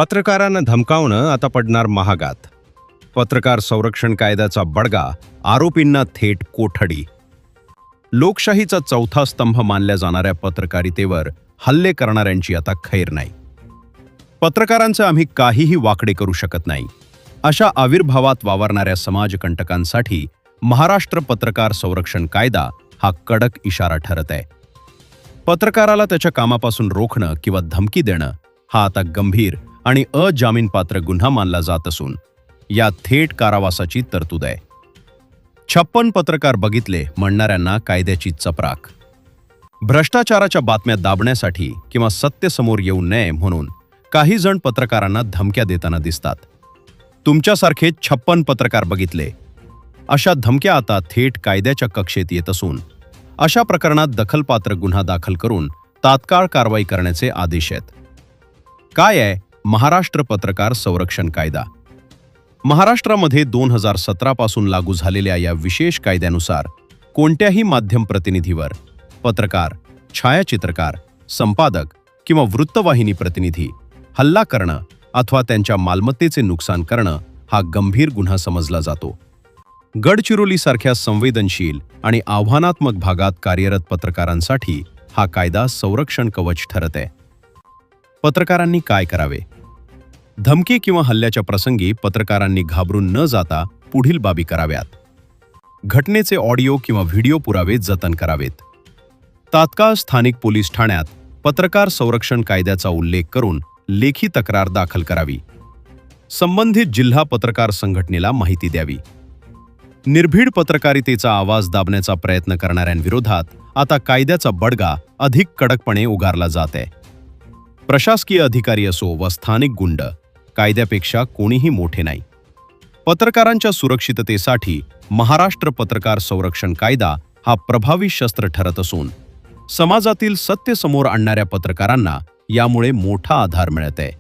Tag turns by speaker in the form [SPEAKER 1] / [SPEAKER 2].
[SPEAKER 1] पत्रकारांना धमकावणं आता पडणार महागात. पत्रकार संरक्षण कायद्याचा बडगा, आरोपींना थेट कोठडी. लोकशाहीचा चौथा स्तंभ मानल्या जाणाऱ्या पत्रकारितेवर हल्ले करणाऱ्यांची आता खैर नाही. पत्रकारांचं आम्ही काहीही वाकडे करू शकत नाही, अशा आविर्भावात वावरणाऱ्या समाजकंटकांसाठी महाराष्ट्र पत्रकार संरक्षण कायदा हा कडक इशारा ठरत आहे. पत्रकाराला त्याच्या कामापासून रोखणं किंवा धमकी देणं हा आता गंभीर आणि अजामीनपात्र गुन्हा मानला जात असून यात थेट कारावासाची तरतूद आहे. 56 पत्रकार बघितले म्हणणाऱ्यांना कायद्याची चपराक. भ्रष्टाचाराच्या बातम्या दाबण्यासाठी किंवा सत्य समोर येऊ नये म्हणून काही जण पत्रकारांना धमक्या देताना दिसतात. तुमच्यासारखे 56 पत्रकार बघितले, अशा धमक्या आता थेट कायद्याच्या कक्षेत येत असून अशा प्रकरणात दखलपात्र गुन्हा दाखल करून तात्काळ कारवाई करण्याचे आदेश आहेत. काय आहे महाराष्ट्र पत्रकार संरक्षण कायदा? महाराष्ट्रामध्ये 2017 पासून लागू झालेल्या या विशेष कायद्यानुसार कोणत्याही माध्यम प्रतिनिधीवर पत्रकार, छायाचित्रकार, संपादक किंवा वृत्तवाहिनी प्रतिनिधी हल्ला करणं अथवा त्यांच्या मालमत्तेचे नुकसान करणं हा गंभीर गुन्हा समजला जातो. गडचिरोलीसारख्या संवेदनशील आणि आव्हानात्मक भागात कार्यरत पत्रकारांसाठी हा कायदा संरक्षण कवच ठरत आहे. पत्रकारांनी काय करावे? धमकी किंवा हल्ल्याच्या प्रसंगी पत्रकारांनी घाबरून न जाता पुढील बाबी कराव्यात. घटनेचे ऑडिओ किंवा व्हिडिओ पुरावे जतन करावेत. तात्काळ स्थानिक पोलीस ठाण्यात पत्रकार संरक्षण कायद्याचा उल्लेख करून लेखी तक्रार दाखल करावी. संबंधित जिल्हा पत्रकार संघटनेला माहिती द्यावी. निर्भीड पत्रकारितेचा आवाज दाबण्याचा प्रयत्न करणाऱ्यांविरोधात आता कायद्याचा बडगा अधिक कडकपणे उगारला जात आहे. प्रशासकीय अधिकारी असो वा स्थानिक गुंड, कायद्यापेक्षा कोणीही मोठे नाही. पत्रकारांच्या सुरक्षिततेसाठी महाराष्ट्र पत्रकार संरक्षण कायदा हा प्रभावी शस्त्र ठरत असून समाजातील सत्य समोर आणणाऱ्या पत्रकारांना यामुळे मोठा आधार मिळत आहे.